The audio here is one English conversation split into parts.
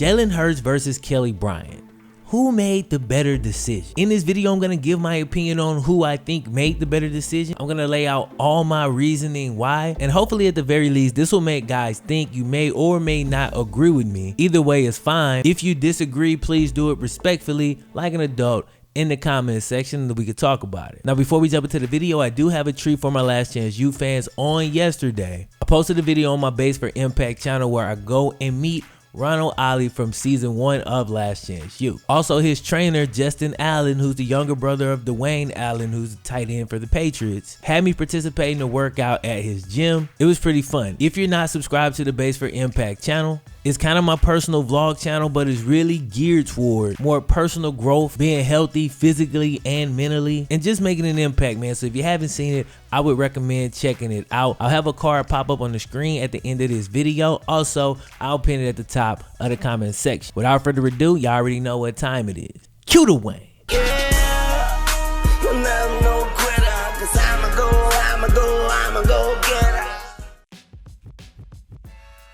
Jalen Hurts versus Bryant. Who made the better decision? In this video, I'm gonna give my opinion on who I think made the better decision. I'm gonna lay out all my reasoning why, and hopefully at the very least, this will make guys think you may or may not agree with me. Either way is fine. If you disagree, please do it respectfully, like an adult, in the comment section, that we could talk about it. Now, before we jump into the video, I do have a treat for my Last Chance U fans. On yesterday, I posted a video on my Base for Impact channel where I go and meet Ronald Ollie from season 1 of Last Chance U. Also, his trainer, Justin Allen, who's the younger brother of Dwayne Allen, who's the tight end for the Patriots, had me participate in a workout at his gym. It was pretty fun. If you're not subscribed to the Base for Impact channel, it's kind of my personal vlog channel, but it's really geared toward more personal growth, being healthy physically and mentally, and just making an impact, man. So if you haven't seen it, I would recommend checking it out. I'll have a card pop up on the screen at the end of this video. Also, I'll pin it at the top of the comment section. Without further ado, y'all already know what time it is. Cue the Wayne.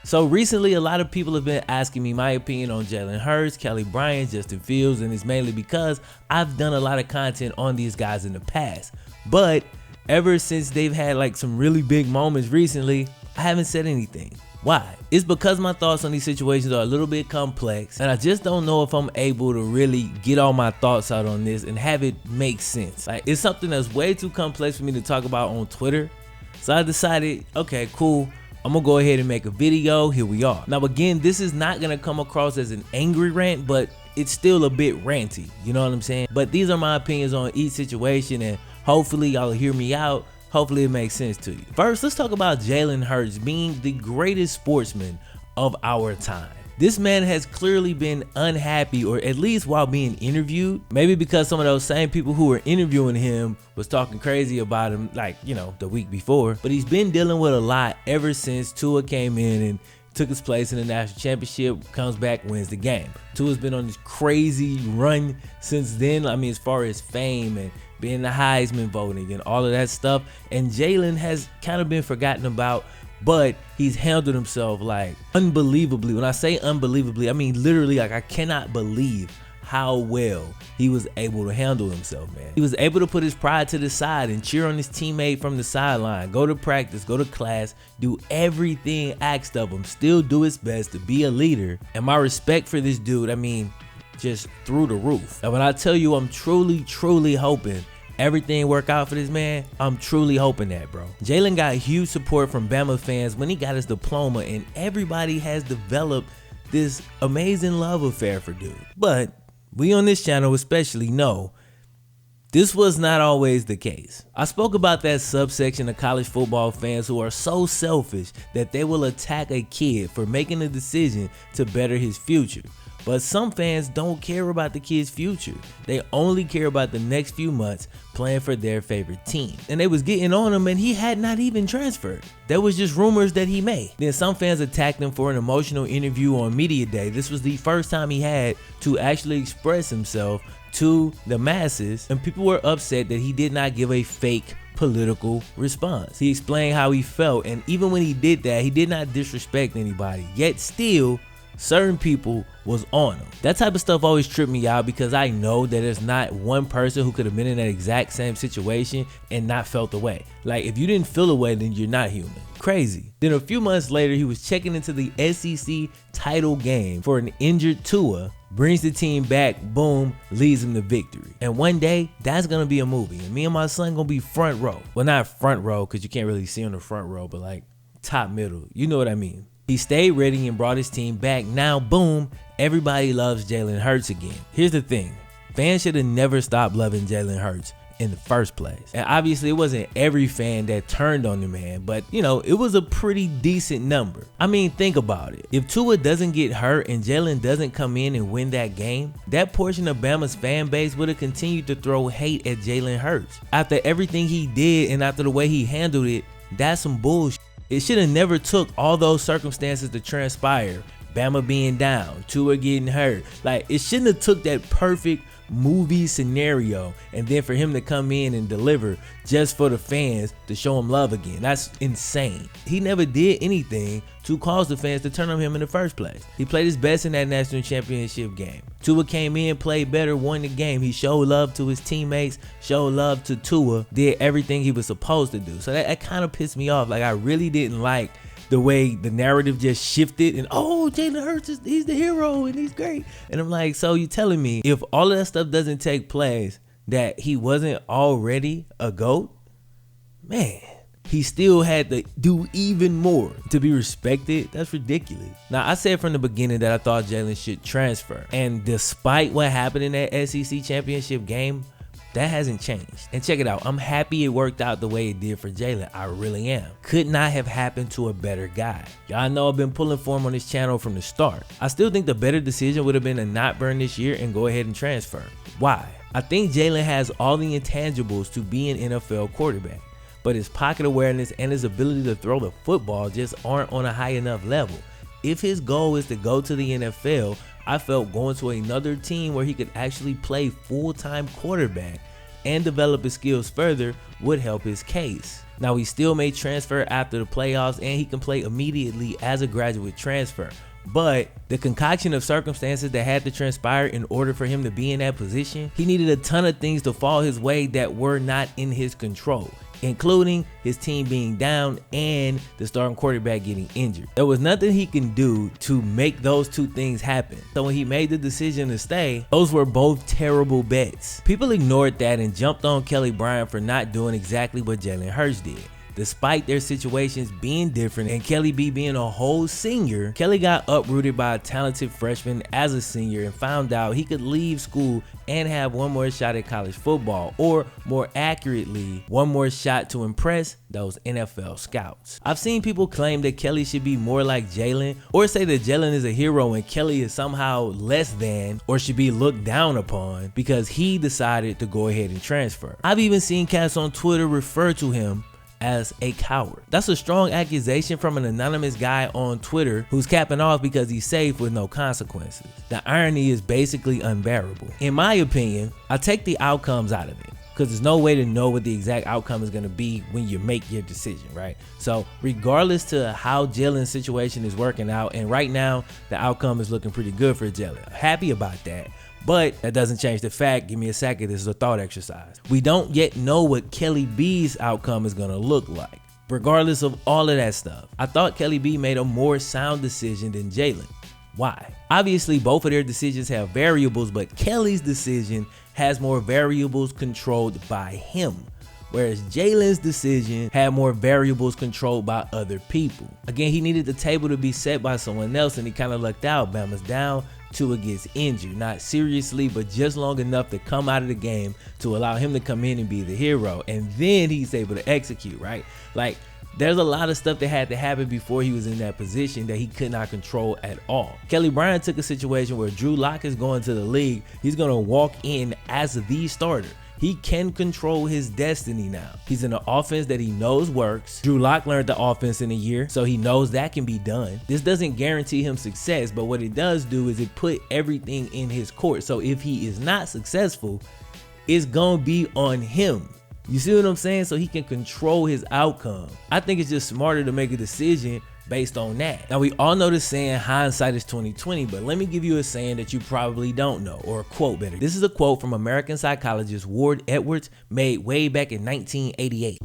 So recently, a lot of people have been asking me my opinion on Jalen Hurts, Bryant, Justin Fields, and it's mainly because I've done a lot of content on these guys in the past. But ever since they've had like some really big moments recently, I haven't said anything. Why? It's because my thoughts on these situations are a little bit complex, and I just don't know if I'm able to really get all my thoughts out on this and have it make sense. Like, it's something that's way too complex for me to talk about on Twitter. So I decided, okay, cool, I'm gonna go ahead and make a video. Here we are. Now again, this is not gonna come across as an angry rant, but it's still a bit ranty, you know what I'm saying? But these are my opinions on each situation, and hopefully y'all hear me out. Hopefully it makes sense to you. First, let's talk about Jalen Hurts being the greatest sportsman of our time. This man has clearly been unhappy, or at least while being interviewed, maybe because some of those same people who were interviewing him was talking crazy about him, like, you know, the week before. But he's been dealing with a lot ever since Tua came in and took his place in the national championship, comes back, wins the game. Tua's been on this crazy run since then. I mean, as far as fame and being the Heisman voting and all of that stuff. And Jalen has kind of been forgotten about, but he's handled himself like unbelievably. When I say unbelievably, I mean literally, like, I cannot believe how well he was able to handle himself, man. He was able to put his pride to the side and cheer on his teammate from the sideline, go to practice, go to class, do everything asked of him, still do his best to be a leader. And my respect for this dude, I mean, just through the roof. And when I tell you I'm truly hoping everything work out for this man, I'm truly hoping that, bro. Jalen got huge support from Bama fans when he got his diploma, and everybody has developed this amazing love affair for dude. But we on this channel especially know this was not always the case. I spoke about that subsection of college football fans who are so selfish that they will attack a kid for making a decision to better his future. But some fans don't care about the kid's future. They only care about the next few months playing for their favorite team. And they was getting on him, and he had not even transferred. There was just rumors that he may. Then some fans attacked him for an emotional interview on Media Day. This was the first time he had to actually express himself to the masses, and people were upset that he did not give a fake political response. He explained how he felt, and even when he did that, he did not disrespect anybody, yet still certain people was on him. That type of stuff always tripped me out, because I know that there's not one person who could have been in that exact same situation and not felt the way. Like, if you didn't feel the way, then you're not human. Crazy. Then a few months later, he was checking into the SEC title game for an injured Tua, brings the team back, boom, leads him to victory. And one day, that's gonna be a movie, and me and my son gonna be front row. Well, not front row, because you can't really see on the front row, but like top middle, you know what I mean. He stayed ready and brought his team back. Now, boom, everybody loves Jalen Hurts again. Here's the thing. Fans should have never stopped loving Jalen Hurts in the first place. And obviously, it wasn't every fan that turned on the man, but, you know, it was a pretty decent number. I mean, think about it. If Tua doesn't get hurt and Jalen doesn't come in and win that game, that portion of Bama's fan base would have continued to throw hate at Jalen Hurts. After everything he did and after the way he handled it, that's some bullshit. It should have never took all those circumstances to transpire. Bama being down, Tua getting hurt. Like, it shouldn't have took that perfect movie scenario, and then for him to come in and deliver just for the fans to show him love again. That's insane. He never did anything to cause the fans to turn on him in the first place. He played his best in that national championship game. Tua came in, played better, won the game. He showed love to his teammates, showed love to Tua, did everything he was supposed to do. So that kind of pissed me off. Like, I really didn't like the way the narrative just shifted and, oh, Jalen Hurts, he's the hero and he's great. And I'm like, so you telling me if all of that stuff doesn't take place that he wasn't already a GOAT? Man, he still had to do even more to be respected. That's ridiculous. Now, I said from the beginning that I thought Jalen should transfer. And despite what happened in that SEC championship game, that hasn't changed. And check it out. I'm happy it worked out the way it did for Jalen. I really am. Could not have happened to a better guy. Y'all know I've been pulling for him on this channel from the start. I still think the better decision would have been to not burn this year and go ahead and transfer. Why? I think Jalen has all the intangibles to be an NFL quarterback, but his pocket awareness and his ability to throw the football just aren't on a high enough level. If his goal is to go to the NFL, I felt going to another team where he could actually play full-time quarterback and develop his skills further would help his case. Now, he still may transfer after the playoffs and he can play immediately as a graduate transfer, but the concoction of circumstances that had to transpire in order for him to be in that position, he needed a ton of things to fall his way that were not in his control, including his team being down and the starting quarterback getting injured. There was nothing he can do to make those two things happen. So when he made the decision to stay, those were both terrible bets. People ignored that and jumped on Kelly Bryant for not doing exactly what Jalen Hurts did. Despite their situations being different and Kelly B being a whole senior, Kelly got uprooted by a talented freshman as a senior and found out he could leave school and have one more shot at college football, or more accurately, one more shot to impress those NFL scouts. I've seen people claim that Kelly should be more like Jalen, or say that Jalen is a hero and Kelly is somehow less than or should be looked down upon because he decided to go ahead and transfer. I've even seen cats on Twitter refer to him as a coward. That's a strong accusation from an anonymous guy on Twitter who's capping off because he's safe with no consequences. The irony is basically unbearable. In my opinion, I take the outcomes out of it, because there's no way to know what the exact outcome is going to be when you make your decision, right? So regardless to how Jalen's situation is working out, and right now the outcome is looking pretty good for Jalen. Happy about that. But that doesn't change the fact, give me a second, this is a thought exercise. We don't yet know what Kelly B's outcome is gonna look like. Regardless of all of that stuff, I thought Kelly B made a more sound decision than Jalen. Why? Obviously, both of their decisions have variables, but Kelly's decision has more variables controlled by him, whereas Jalen's decision had more variables controlled by other people. Again, he needed the table to be set by someone else, and he kind of lucked out. Bama's down, Tua gets injured, not seriously, but just long enough to come out of the game to allow him to come in and be the hero, and then he's able to execute, right? Like, there's a lot of stuff that had to happen before he was in that position that he could not control at all. Kelly Bryant took a situation where Drew Lock is going to the league. He's going to walk in as the starter. He can control his destiny now. He's in an offense that he knows works. Drew Lock learned the offense in a year, so he knows that can be done. This doesn't guarantee him success, but what it does do is it put everything in his court. So if he is not successful, it's gonna be on him. You see what I'm saying? So he can control his outcome. I think it's just smarter to make a decision based on that. Now, we all know the saying, hindsight is 20/20, but let me give you a saying that you probably don't know, or a quote better. This is a quote from American psychologist Ward Edwards, made way back in 1988.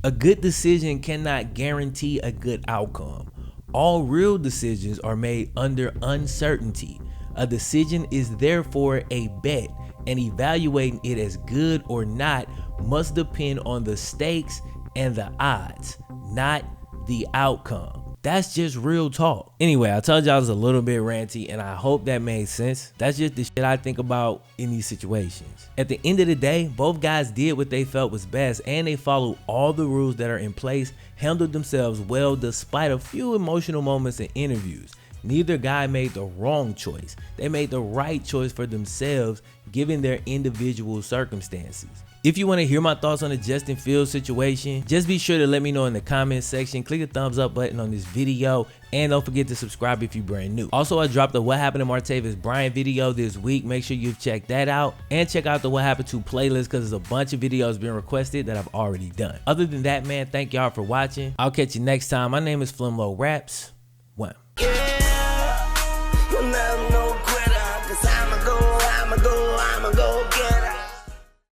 A good decision cannot guarantee a good outcome. All real decisions are made under uncertainty. A decision is therefore a bet, and evaluating it as good or not must depend on the stakes and the odds, not the outcome. That's just real talk. Anyway, I told y'all I was a little bit ranty, and I hope that made sense. That's just the shit I think about in these situations. At the end of the day, both guys did what they felt was best, and they followed all the rules that are in place, handled themselves well despite a few emotional moments in interviews. Neither guy made the wrong choice. They made the right choice for themselves given their individual circumstances. If you want to hear my thoughts on the Justin Fields situation, just be sure to let me know in the comments section. Click the thumbs up button on this video and don't forget to subscribe if you're brand new. Also, I dropped the What Happened to Martavis Bryant video this week. Make sure you've checked that out and check out the What Happened to playlist because there's a bunch of videos being requested that I've already done. Other than that, man, thank y'all for watching. I'll catch you next time. My name is FlemLo Raps. One.